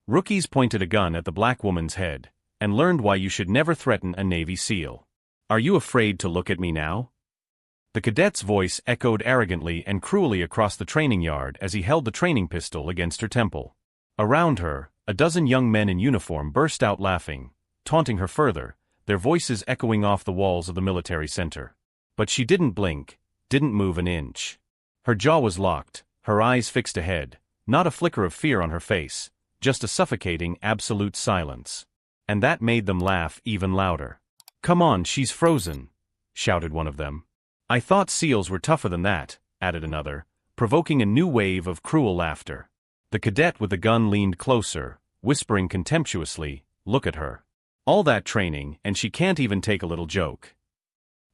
Rookies pointed a gun at the black woman's head, and learned why you should never threaten a Navy SEAL. Are you afraid to look at me now? The cadet's voice echoed arrogantly and cruelly across the training yard as he held the training pistol against her temple. Around her, a dozen young men in uniform burst out laughing, taunting her further, their voices echoing off the walls of the military center. But she didn't blink, didn't move an inch. Her jaw was locked, her eyes fixed ahead, not a flicker of fear on her face, just a suffocating, absolute silence. And that made them laugh even louder. "Come on, she's frozen," shouted one of them. "I thought SEALs were tougher than that," added another, provoking a new wave of cruel laughter. The cadet with the gun leaned closer, whispering contemptuously, "Look at her. All that training, and she can't even take a little joke."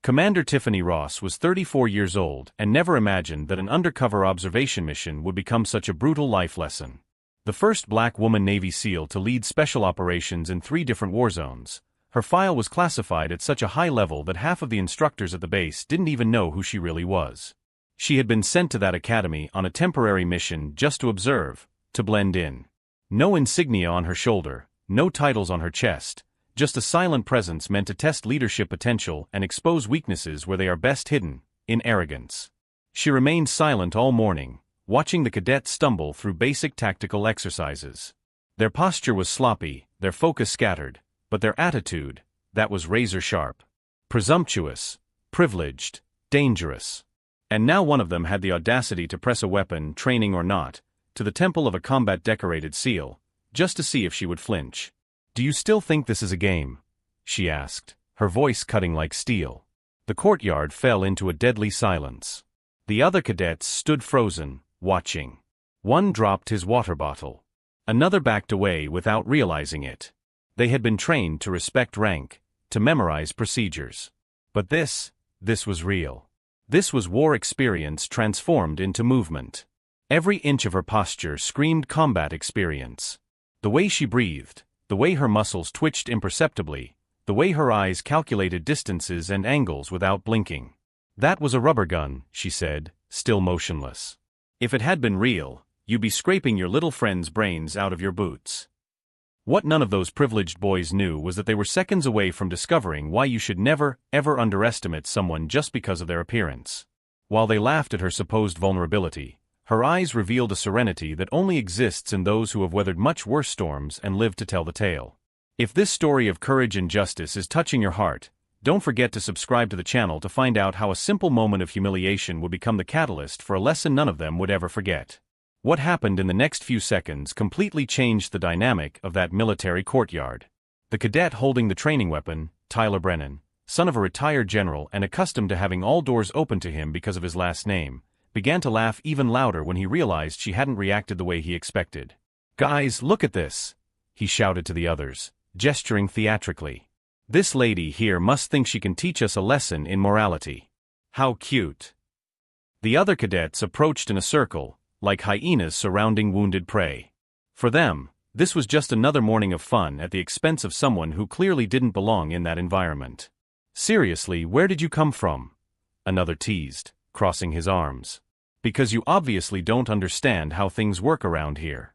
Commander Tiffany Ross was 34 years old and never imagined that an undercover observation mission would become such a brutal life lesson. The first black woman Navy SEAL to lead special operations in 3 different war zones, her file was classified at such a high level that half of the instructors at the base didn't even know who she really was. She had been sent to that academy on a temporary mission just to observe, to blend in. No insignia on her shoulder, no titles on her chest, just a silent presence meant to test leadership potential and expose weaknesses where they are best hidden, in arrogance. She remained silent all morning, watching the cadets stumble through basic tactical exercises. Their posture was sloppy, their focus scattered, but their attitude, that was razor sharp. Presumptuous, privileged, dangerous. And now one of them had the audacity to press a weapon, training or not, to the temple of a combat-decorated SEAL, just to see if she would flinch. "Do you still think this is a game?" she asked, her voice cutting like steel. The courtyard fell into a deadly silence. The other cadets stood frozen, watching. One dropped his water bottle. Another backed away without realizing it. They had been trained to respect rank, to memorize procedures. But this was real. This was war experience transformed into movement. Every inch of her posture screamed combat experience. The way she breathed, the way her muscles twitched imperceptibly, the way her eyes calculated distances and angles without blinking. "That was a rubber gun," she said, still motionless. "If it had been real, you'd be scraping your little friend's brains out of your boots." What none of those privileged boys knew was that they were seconds away from discovering why you should never, ever underestimate someone just because of their appearance. While they laughed at her supposed vulnerability, her eyes revealed a serenity that only exists in those who have weathered much worse storms and lived to tell the tale. If this story of courage and justice is touching your heart, don't forget to subscribe to the channel to find out how a simple moment of humiliation would become the catalyst for a lesson none of them would ever forget. What happened in the next few seconds completely changed the dynamic of that military courtyard. The cadet holding the training weapon, Tyler Brennan, son of a retired general and accustomed to having all doors open to him because of his last name, began to laugh even louder when he realized she hadn't reacted the way he expected. "Guys, look at this," he shouted to the others, gesturing theatrically. "This lady here must think she can teach us a lesson in morality. How cute." The other cadets approached in a circle, like hyenas surrounding wounded prey. For them, this was just another morning of fun at the expense of someone who clearly didn't belong in that environment. "Seriously, where did you come from?" another teased, crossing his arms. "Because you obviously don't understand how things work around here."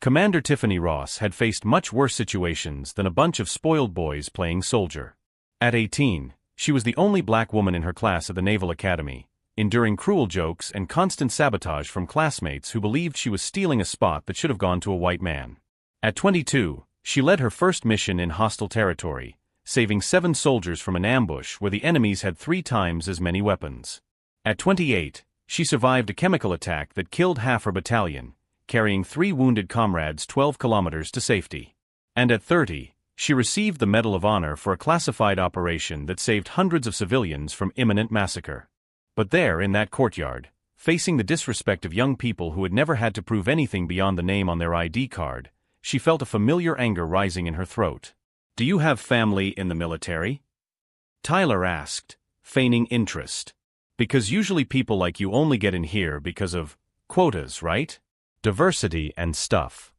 Commander Tiffany Ross had faced much worse situations than a bunch of spoiled boys playing soldier. At 18, she was the only black woman in her class at the Naval Academy, enduring cruel jokes and constant sabotage from classmates who believed she was stealing a spot that should have gone to a white man. At 22, she led her first mission in hostile territory, saving 7 soldiers from an ambush where the enemies had 3 times as many weapons. At 28, she survived a chemical attack that killed half her battalion, carrying 3 wounded comrades 12 kilometers to safety. And at 30, she received the Medal of Honor for a classified operation that saved hundreds of civilians from imminent massacre. But there, in that courtyard, facing the disrespect of young people who had never had to prove anything beyond the name on their ID card, she felt a familiar anger rising in her throat. "Do you have family in the military?" Tyler asked, feigning interest. "Because usually people like you only get in here because of quotas, right? Diversity and stuff."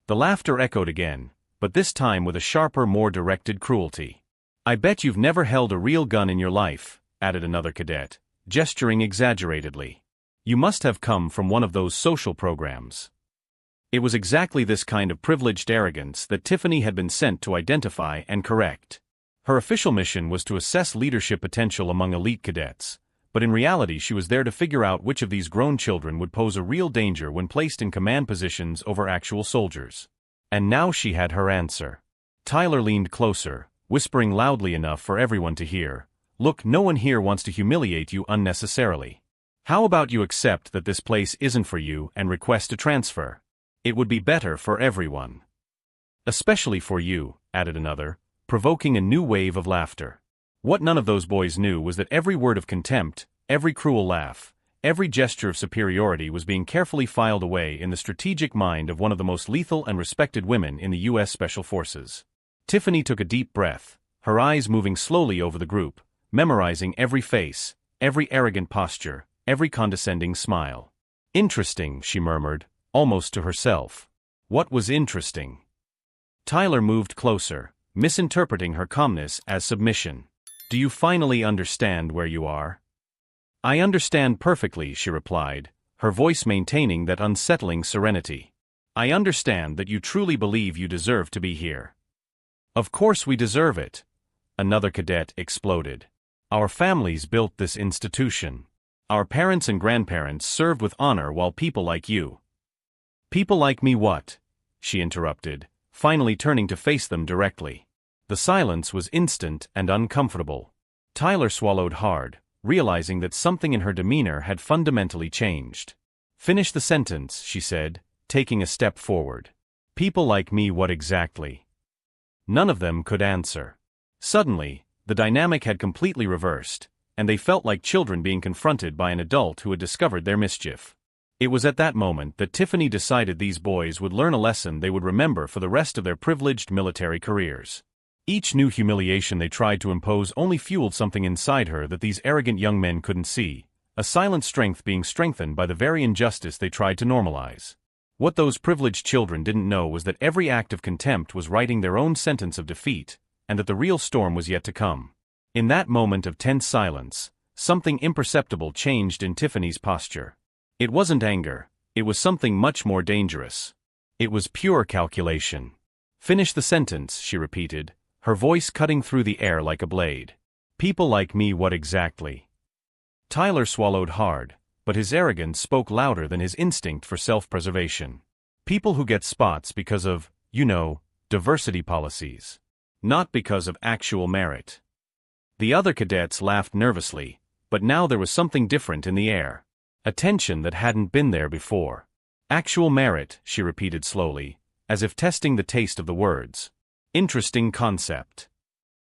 The laughter echoed again, but this time with a sharper, more directed cruelty. "I bet you've never held a real gun in your life," added another cadet, gesturing exaggeratedly. "You must have come from one of those social programs." It was exactly this kind of privileged arrogance that Tiffany had been sent to identify and correct. Her official mission was to assess leadership potential among elite cadets, but in reality she was there to figure out which of these grown children would pose a real danger when placed in command positions over actual soldiers. And now she had her answer. Tyler leaned closer, whispering loudly enough for everyone to hear, "Look, no one here wants to humiliate you unnecessarily. How about you accept that this place isn't for you and request a transfer? It would be better for everyone." "Especially for you," added another, provoking a new wave of laughter. What none of those boys knew was that every word of contempt, every cruel laugh, every gesture of superiority was being carefully filed away in the strategic mind of one of the most lethal and respected women in the U.S. Special Forces. Tiffany took a deep breath, her eyes moving slowly over the group, memorizing every face, every arrogant posture, every condescending smile. "Interesting," she murmured, almost to herself. What was interesting? Tyler moved closer, misinterpreting her calmness as submission. "Do you finally understand where you are?" "I understand perfectly," she replied, her voice maintaining that unsettling serenity. "I understand that you truly believe you deserve to be here." "Of course we deserve it," another cadet exploded. "Our families built this institution. Our parents and grandparents served with honor while people like you—" "People like me what?" she interrupted, finally turning to face them directly. The silence was instant and uncomfortable. Tyler swallowed hard, realizing that something in her demeanor had fundamentally changed. "Finish the sentence," she said, taking a step forward. "People like me what exactly?" None of them could answer. Suddenly, the dynamic had completely reversed, and they felt like children being confronted by an adult who had discovered their mischief. It was at that moment that Tiffany decided these boys would learn a lesson they would remember for the rest of their privileged military careers. Each new humiliation they tried to impose only fueled something inside her that these arrogant young men couldn't see, a silent strength being strengthened by the very injustice they tried to normalize. What those privileged children didn't know was that every act of contempt was writing their own sentence of defeat, and that the real storm was yet to come. In that moment of tense silence, something imperceptible changed in Tiffany's posture. It wasn't anger, it was something much more dangerous. It was pure calculation. "Finish the sentence," she repeated, her voice cutting through the air like a blade. "People like me what exactly?" Tyler swallowed hard, but his arrogance spoke louder than his instinct for self-preservation. "People who get spots because of, diversity policies. Not because of actual merit." The other cadets laughed nervously, but now there was something different in the air. A tension that hadn't been there before. "Actual merit," she repeated slowly, as if testing the taste of the words. "Interesting concept."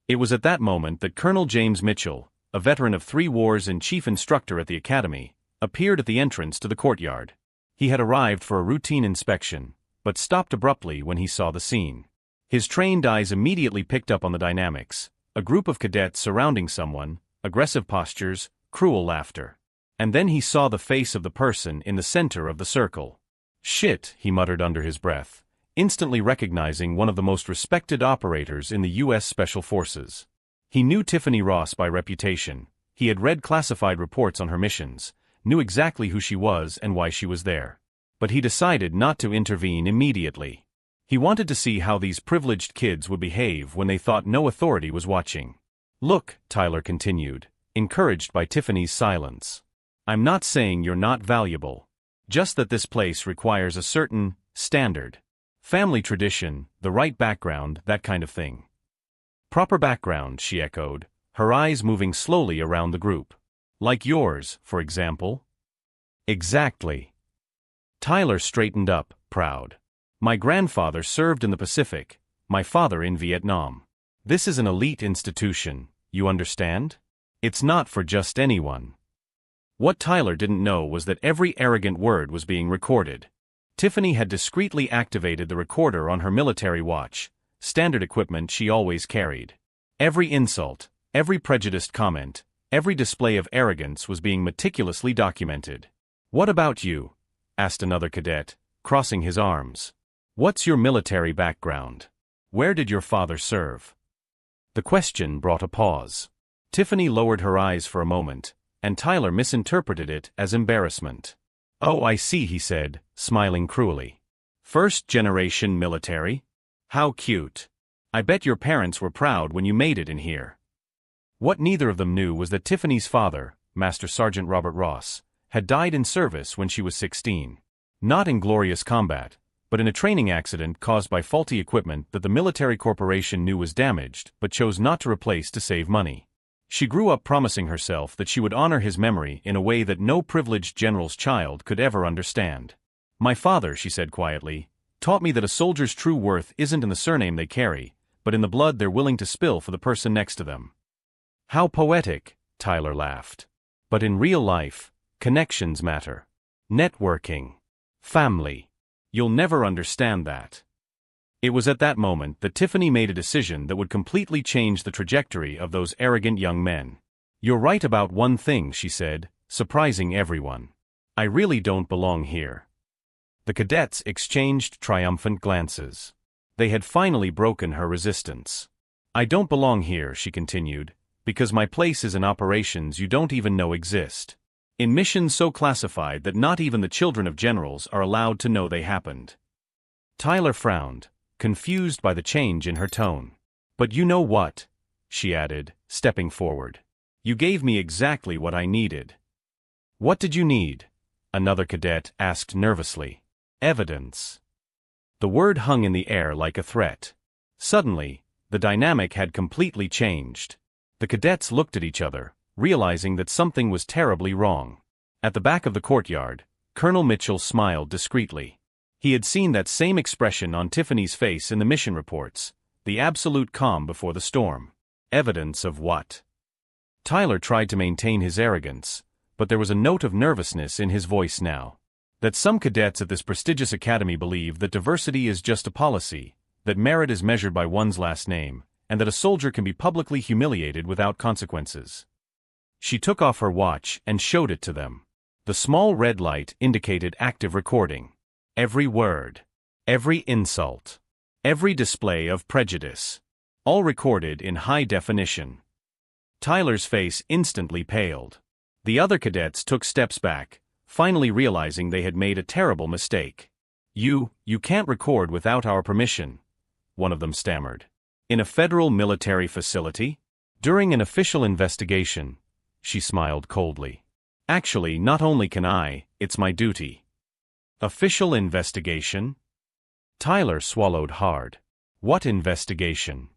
It was at that moment that Colonel James Mitchell, a veteran of 3 wars and chief instructor at the academy, appeared at the entrance to the courtyard. He had arrived for a routine inspection, but stopped abruptly when he saw the scene. His trained eyes immediately picked up on the dynamics, a group of cadets surrounding someone, aggressive postures, cruel laughter. And then he saw the face of the person in the center of the circle. "Shit," he muttered under his breath, instantly recognizing one of the most respected operators in the U.S. Special Forces. He knew Tiffany Ross by reputation, he had read classified reports on her missions, knew exactly who she was and why she was there. But he decided not to intervene immediately. He wanted to see how these privileged kids would behave when they thought no authority was watching. "Look," Tyler continued, encouraged by Tiffany's silence. "I'm not saying you're not valuable. Just that this place requires a certain standard. Family tradition, the right background, that kind of thing." "Proper background," she echoed, her eyes moving slowly around the group. "Like yours, for example?" "Exactly." Tyler straightened up, proud. "My grandfather served in the Pacific, my father in Vietnam. This is an elite institution, you understand? It's not for just anyone." What Tyler didn't know was that every arrogant word was being recorded. Tiffany had discreetly activated the recorder on her military watch, standard equipment she always carried. Every insult, every prejudiced comment, every display of arrogance was being meticulously documented. "What about you?" asked another cadet, crossing his arms. "What's your military background? Where did your father serve?" The question brought a pause. Tiffany lowered her eyes for a moment, and Tyler misinterpreted it as embarrassment. "Oh, I see," he said, smiling cruelly. First-generation military? How cute. I bet your parents were proud when you made it in here. What neither of them knew was that Tiffany's father, Master Sergeant Robert Ross, had died in service when she was 16. Not in glorious combat, but in a training accident caused by faulty equipment that the military corporation knew was damaged but chose not to replace to save money. She grew up promising herself that she would honor his memory in a way that no privileged general's child could ever understand. My father, she said quietly, taught me that a soldier's true worth isn't in the surname they carry, but in the blood they're willing to spill for the person next to them. How poetic, Tyler laughed. But in real life, connections matter. Networking. Family. You'll never understand that. It was at that moment that Tiffany made a decision that would completely change the trajectory of those arrogant young men. You're right about one thing, she said, surprising everyone. I really don't belong here. The cadets exchanged triumphant glances. They had finally broken her resistance. I don't belong here, she continued, because my place is in operations you don't even know exist. In missions so classified that not even the children of generals are allowed to know they happened. Tyler frowned, confused by the change in her tone. But you know what? She added, stepping forward. You gave me exactly what I needed. What did you need? Another cadet asked nervously. Evidence. The word hung in the air like a threat. Suddenly, the dynamic had completely changed. The cadets looked at each other, realizing that something was terribly wrong. At the back of the courtyard, Colonel Mitchell smiled discreetly. He had seen that same expression on Tiffany's face in the mission reports, the absolute calm before the storm. Evidence of what? Tyler tried to maintain his arrogance, but there was a note of nervousness in his voice now. That some cadets at this prestigious academy believe that diversity is just a policy, that merit is measured by one's last name, and that a soldier can be publicly humiliated without consequences. She took off her watch and showed it to them. The small red light indicated active recording. Every word, every insult, every display of prejudice, all recorded in high definition. Tyler's face instantly paled. The other cadets took steps back, finally realizing they had made a terrible mistake. You can't record without our permission, one of them stammered. In a federal military facility? During an official investigation, she smiled coldly. Actually, not only can I, it's my duty. Official investigation? Tyler swallowed hard. What investigation?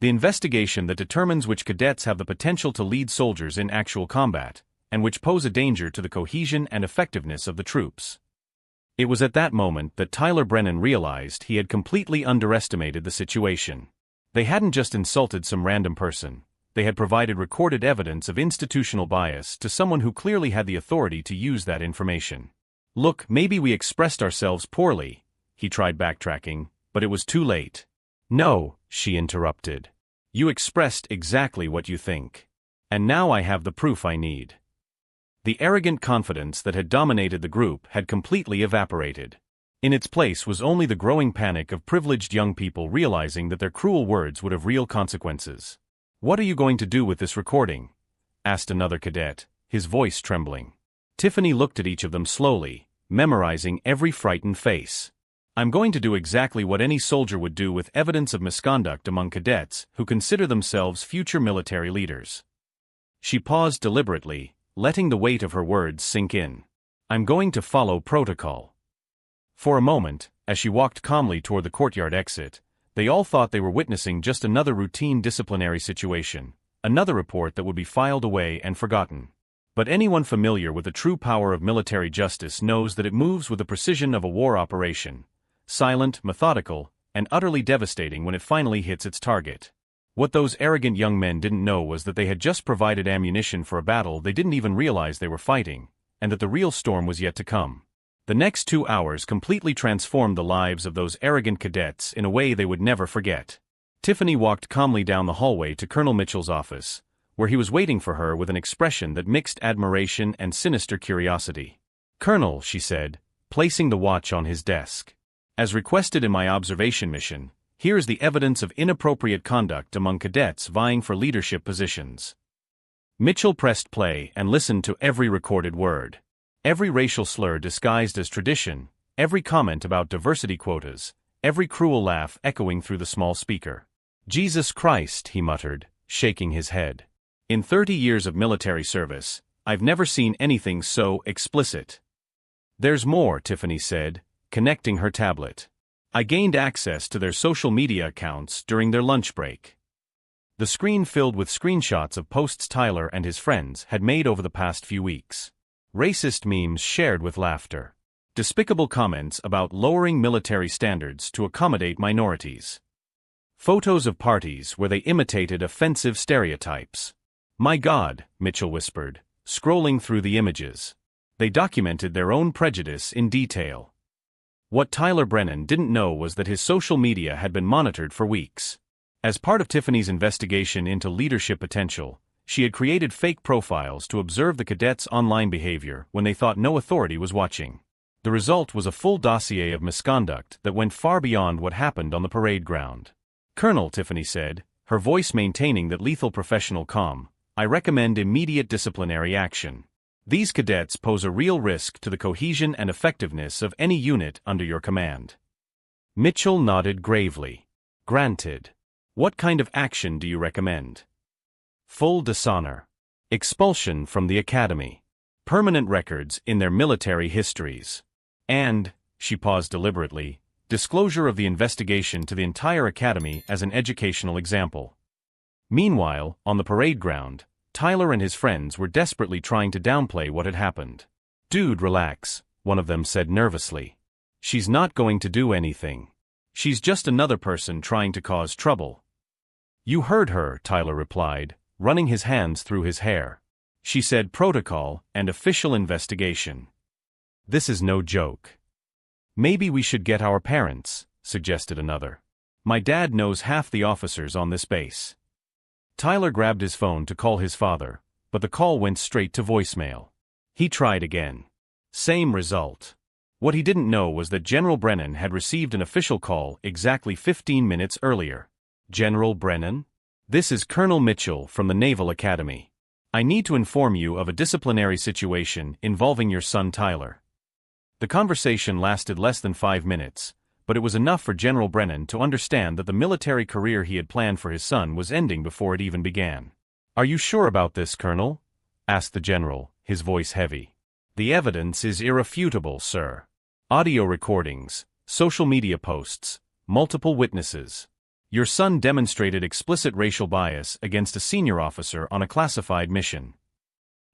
The investigation that determines which cadets have the potential to lead soldiers in actual combat, and which pose a danger to the cohesion and effectiveness of the troops. It was at that moment that Tyler Brennan realized he had completely underestimated the situation. They hadn't just insulted some random person, they had provided recorded evidence of institutional bias to someone who clearly had the authority to use that information. Look, maybe we expressed ourselves poorly, he tried backtracking, but it was too late. No, she interrupted. You expressed exactly what you think. And now I have the proof I need. The arrogant confidence that had dominated the group had completely evaporated. In its place was only the growing panic of privileged young people realizing that their cruel words would have real consequences. What are you going to do with this recording? Asked another cadet, his voice trembling. Tiffany looked at each of them slowly, memorizing every frightened face. I'm going to do exactly what any soldier would do with evidence of misconduct among cadets who consider themselves future military leaders. She paused deliberately, letting the weight of her words sink in. I'm going to follow protocol. For a moment, as she walked calmly toward the courtyard exit, they all thought they were witnessing just another routine disciplinary situation, another report that would be filed away and forgotten. But anyone familiar with the true power of military justice knows that it moves with the precision of a war operation, silent, methodical, and utterly devastating when it finally hits its target. What those arrogant young men didn't know was that they had just provided ammunition for a battle they didn't even realize they were fighting, and that the real storm was yet to come. The next 2 hours completely transformed the lives of those arrogant cadets in a way they would never forget. Tiffany walked calmly down the hallway to Colonel Mitchell's office, where he was waiting for her with an expression that mixed admiration and sinister curiosity. Colonel, she said, placing the watch on his desk. As requested in my observation mission, here is the evidence of inappropriate conduct among cadets vying for leadership positions. Mitchell pressed play and listened to every recorded word. Every racial slur disguised as tradition, every comment about diversity quotas, every cruel laugh echoing through the small speaker. "Jesus Christ," he muttered, shaking his head. "In 30 years of military service, I've never seen anything so explicit." "There's more," Tiffany said, connecting her tablet. "I gained access to their social media accounts during their lunch break." The screen filled with screenshots of posts Tyler and his friends had made over the past few weeks. Racist memes shared with laughter. Despicable comments about lowering military standards to accommodate minorities. Photos of parties where they imitated offensive stereotypes. "My God," Mitchell whispered, scrolling through the images. They documented their own prejudice in detail. What Tyler Brennan didn't know was that his social media had been monitored for weeks. As part of Tiffany's investigation into leadership potential, she had created fake profiles to observe the cadets' online behavior when they thought no authority was watching. The result was a full dossier of misconduct that went far beyond what happened on the parade ground. "Colonel," Tiffany said, her voice maintaining that lethal professional calm, "I recommend immediate disciplinary action. These cadets pose a real risk to the cohesion and effectiveness of any unit under your command." Mitchell nodded gravely. "Granted. What kind of action do you recommend?" "Full dishonor. Expulsion from the academy. Permanent records in their military histories. And," she paused deliberately, "disclosure of the investigation to the entire academy as an educational example." Meanwhile, on the parade ground, Tyler and his friends were desperately trying to downplay what had happened. "Dude, relax," one of them said nervously. "She's not going to do anything. She's just another person trying to cause trouble." "You heard her," Tyler replied, running his hands through his hair. "She said protocol and official investigation. This is no joke." "Maybe we should get our parents," suggested another. "My dad knows half the officers on this base." Tyler grabbed his phone to call his father, but the call went straight to voicemail. He tried again. Same result. What he didn't know was that General Brennan had received an official call exactly 15 minutes earlier. "General Brennan? This is Colonel Mitchell from the Naval Academy. I need to inform you of a disciplinary situation involving your son Tyler." The conversation lasted less than 5 minutes, but it was enough for General Brennan to understand that the military career he had planned for his son was ending before it even began. "Are you sure about this, Colonel?" asked the general, his voice heavy. "The evidence is irrefutable, sir. Audio recordings, social media posts, multiple witnesses. Your son demonstrated explicit racial bias against a senior officer on a classified mission."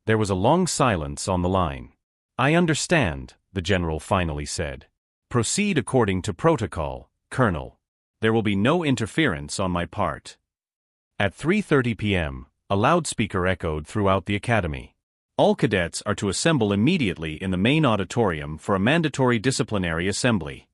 There was a long silence on the line. "I understand," the general finally said. "Proceed according to protocol, Colonel. There will be no interference on my part." At 3:30 p.m., a loudspeaker echoed throughout the academy. "All cadets are to assemble immediately in the main auditorium for a mandatory disciplinary assembly."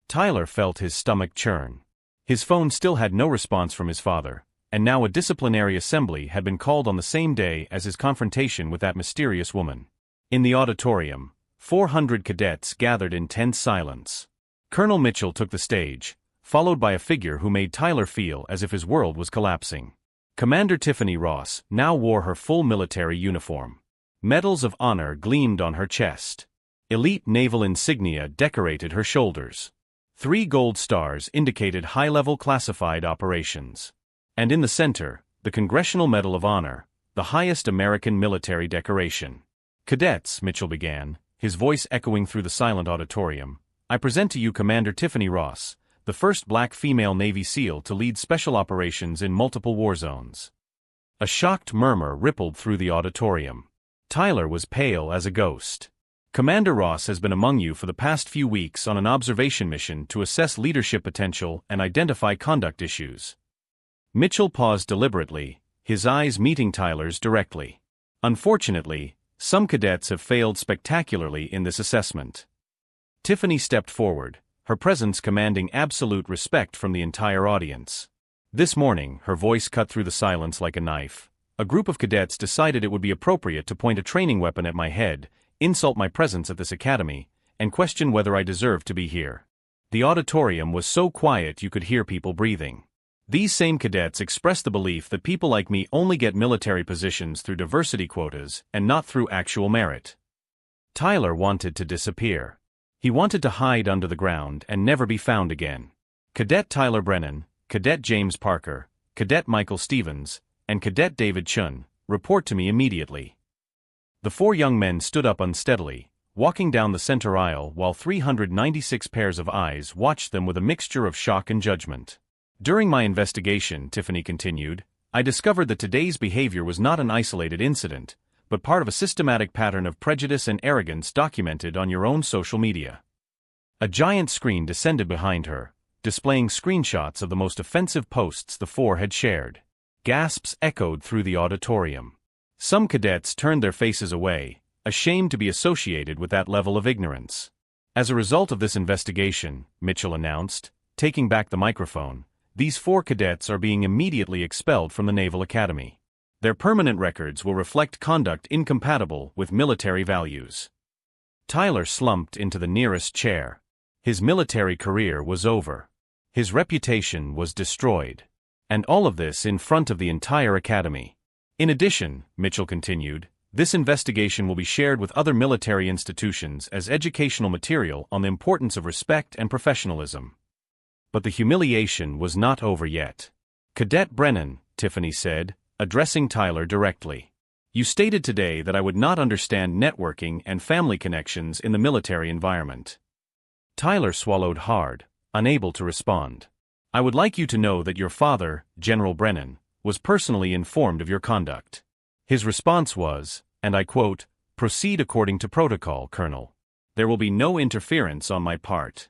Tyler felt his stomach churn. His phone still had no response from his father, and now a disciplinary assembly had been called on the same day as his confrontation with that mysterious woman. In the auditorium, 400 cadets gathered in tense silence. Colonel Mitchell took the stage, followed by a figure who made Tyler feel as if his world was collapsing. Commander Tiffany Ross now wore her full military uniform. Medals of honor gleamed on her chest. Elite naval insignia decorated her shoulders. 3 gold stars indicated high-level classified operations. And in the center, the Congressional Medal of Honor, the highest American military decoration. "Cadets," Mitchell began, his voice echoing through the silent auditorium, "I present to you Commander Tiffany Ross, the first black female Navy SEAL to lead special operations in multiple war zones." A shocked murmur rippled through the auditorium. Tyler was pale as a ghost. "Commander Ross has been among you for the past few weeks on an observation mission to assess leadership potential and identify conduct issues." Mitchell paused deliberately, his eyes meeting Tyler's directly. "Unfortunately, some cadets have failed spectacularly in this assessment." Tiffany stepped forward, her presence commanding absolute respect from the entire audience. "This morning," her voice cut through the silence like a knife, "a group of cadets decided it would be appropriate to point a training weapon at my head, insult my presence at this academy, and question whether I deserve to be here." The auditorium was so quiet you could hear people breathing. These same cadets expressed the belief that people like me only get military positions through diversity quotas and not through actual merit. Tyler wanted to disappear. He wanted to hide under the ground and never be found again. Cadet Tyler Brennan, Cadet James Parker, Cadet Michael Stevens, and Cadet David Chun, report to me immediately. The four young men stood up unsteadily, walking down the center aisle while 396 pairs of eyes watched them with a mixture of shock and judgment. During my investigation, Tiffany continued, I discovered that today's behavior was not an isolated incident, but part of a systematic pattern of prejudice and arrogance documented on your own social media. A giant screen descended behind her, displaying screenshots of the most offensive posts the four had shared. Gasps echoed through the auditorium. Some cadets turned their faces away, ashamed to be associated with that level of ignorance. As a result of this investigation, Mitchell announced, taking back the microphone, these four cadets are being immediately expelled from the Naval Academy. Their permanent records will reflect conduct incompatible with military values. Tyler slumped into the nearest chair. His military career was over. His reputation was destroyed. And all of this in front of the entire academy. In addition, Mitchell continued, this investigation will be shared with other military institutions as educational material on the importance of respect and professionalism. But the humiliation was not over yet. Cadet Brennan, Tiffany said, addressing Tyler directly. You stated today that I would not understand networking and family connections in the military environment. Tyler swallowed hard, unable to respond. I would like you to know that your father, General Brennan, was personally informed of your conduct. His response was, and I quote, proceed according to protocol, Colonel. There will be no interference on my part.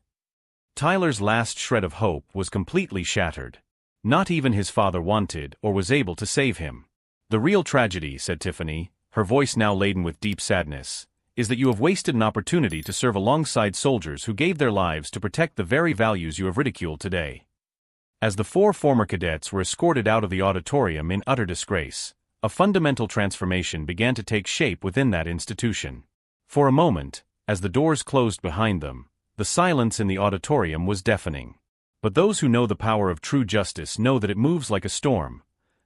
Tyler's last shred of hope was completely shattered. Not even his father wanted or was able to save him. The real tragedy, said Tiffany, her voice now laden with deep sadness, is that you have wasted an opportunity to serve alongside soldiers who gave their lives to protect the very values you have ridiculed today. As the four former cadets were escorted out of the auditorium in utter disgrace, a fundamental transformation began to take shape within that institution. For a moment, as the doors closed behind them, the silence in the auditorium was deafening. But those who know the power of true justice know that it moves like a storm,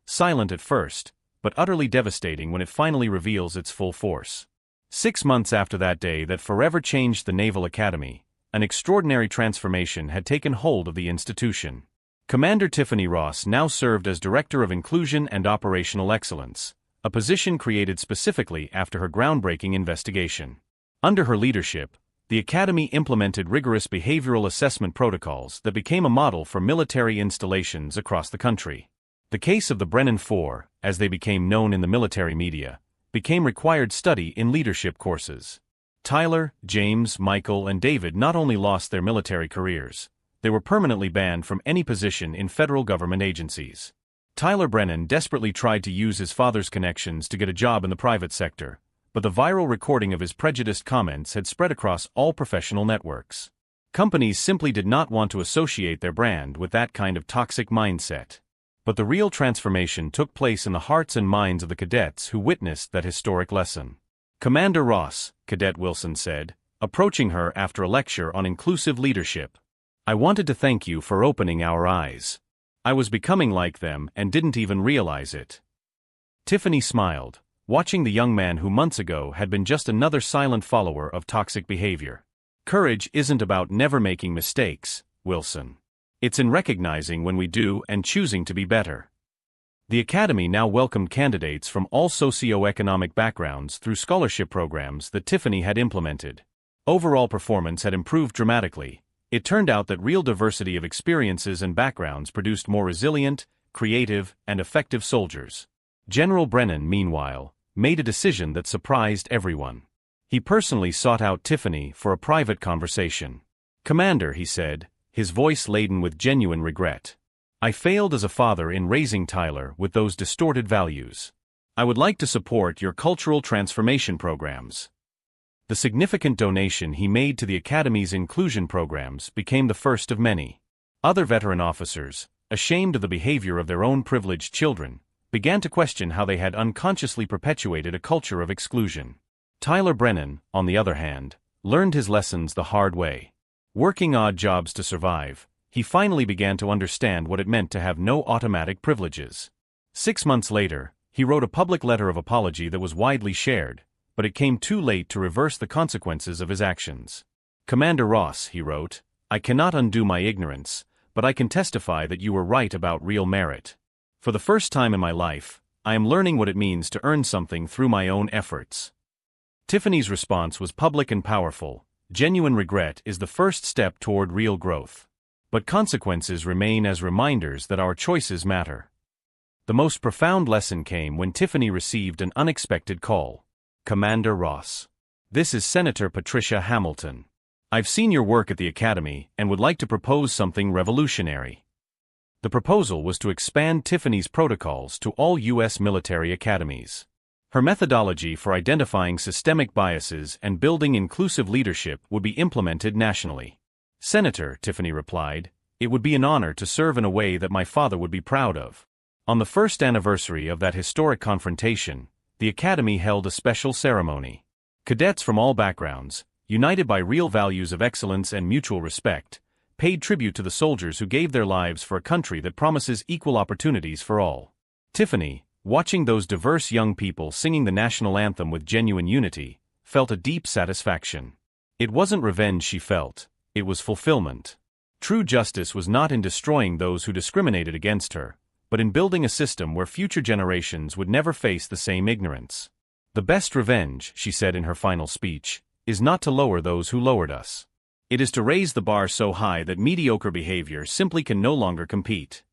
silent at first, but utterly devastating when it finally reveals its full force. 6 months after that day that forever changed the Naval Academy, an extraordinary transformation had taken hold of the institution. Commander Tiffany Ross now served as Director of Inclusion and Operational Excellence, a position created specifically after her groundbreaking investigation. Under her leadership, the Academy implemented rigorous behavioral assessment protocols that became a model for military installations across the country. The case of the Brennan Four, as they became known in the military media, became required study in leadership courses. Tyler, James, Michael, and David not only lost their military careers, they were permanently banned from any position in federal government agencies. Tyler Brennan desperately tried to use his father's connections to get a job in the private sector, but the viral recording of his prejudiced comments had spread across all professional networks. Companies simply did not want to associate their brand with that kind of toxic mindset. But the real transformation took place in the hearts and minds of the cadets who witnessed that historic lesson. Commander Ross, Cadet Wilson said, approaching her after a lecture on inclusive leadership. I wanted to thank you for opening our eyes. I was becoming like them and didn't even realize it. Tiffany smiled, watching the young man who months ago had been just another silent follower of toxic behavior. Courage isn't about never making mistakes, Wilson. It's in recognizing when we do and choosing to be better. The Academy now welcomed candidates from all socio-economic backgrounds through scholarship programs that Tiffany had implemented. Overall performance had improved dramatically. It turned out that real diversity of experiences and backgrounds produced more resilient, creative, and effective soldiers. General Brennan, meanwhile, made a decision that surprised everyone. He personally sought out Tiffany for a private conversation. Commander, he said, his voice laden with genuine regret. I failed as a father in raising Tyler with those distorted values. I would like to support your cultural transformation programs. The significant donation he made to the Academy's inclusion programs became the first of many. Other veteran officers, ashamed of the behavior of their own privileged children, began to question how they had unconsciously perpetuated a culture of exclusion. Tyler Brennan, on the other hand, learned his lessons the hard way. Working odd jobs to survive, he finally began to understand what it meant to have no automatic privileges. 6 months later, he wrote a public letter of apology that was widely shared, but it came too late to reverse the consequences of his actions. Commander Ross, he wrote, I cannot undo my ignorance, but I can testify that you were right about real merit. For the first time in my life, I am learning what it means to earn something through my own efforts. Tiffany's response was public and powerful. Genuine regret is the first step toward real growth. But consequences remain as reminders that our choices matter. The most profound lesson came when Tiffany received an unexpected call. Commander Ross. This is Senator Patricia Hamilton. I've seen your work at the Academy and would like to propose something revolutionary. The proposal was to expand Tiffany's protocols to all U.S. military academies. Her methodology for identifying systemic biases and building inclusive leadership would be implemented nationally. Senator, Tiffany replied, it would be an honor to serve in a way that my father would be proud of. On the first anniversary of that historic confrontation, the Academy held a special ceremony. Cadets from all backgrounds, united by real values of excellence and mutual respect, paid tribute to the soldiers who gave their lives for a country that promises equal opportunities for all. Tiffany, watching those diverse young people singing the national anthem with genuine unity, felt a deep satisfaction. It wasn't revenge she felt, it was fulfillment. True justice was not in destroying those who discriminated against her, but in building a system where future generations would never face the same ignorance. The best revenge, she said in her final speech, is not to lower those who lowered us. It is to raise the bar so high that mediocre behavior simply can no longer compete.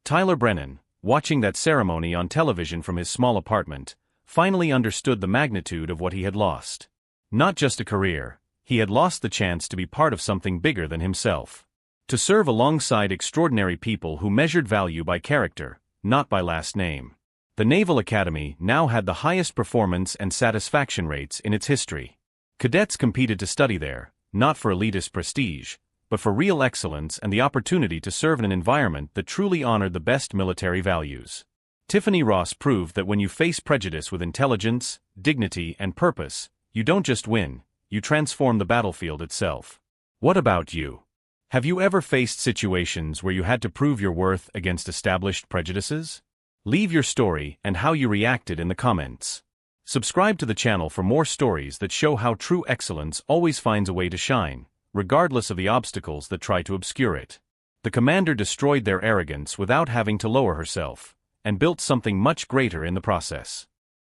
Tyler Brennan, watching that ceremony on television from his small apartment, finally understood the magnitude of what he had lost. Not just a career, he had lost the chance to be part of something bigger than himself. To serve alongside extraordinary people who measured value by character, not by last name. The Naval Academy now had the highest performance and satisfaction rates in its history. Cadets competed to study there, not for elitist prestige, but for real excellence and the opportunity to serve in an environment that truly honored the best military values. Tiffany Ross proved that when you face prejudice with intelligence, dignity, and purpose, you don't just win, you transform the battlefield itself. What about you? Have you ever faced situations where you had to prove your worth against established prejudices? Leave your story and how you reacted in the comments. Subscribe to the channel for more stories that show how true excellence always finds a way to shine, regardless of the obstacles that try to obscure it. The commander destroyed their arrogance without having to lower herself, and built something much greater in the process.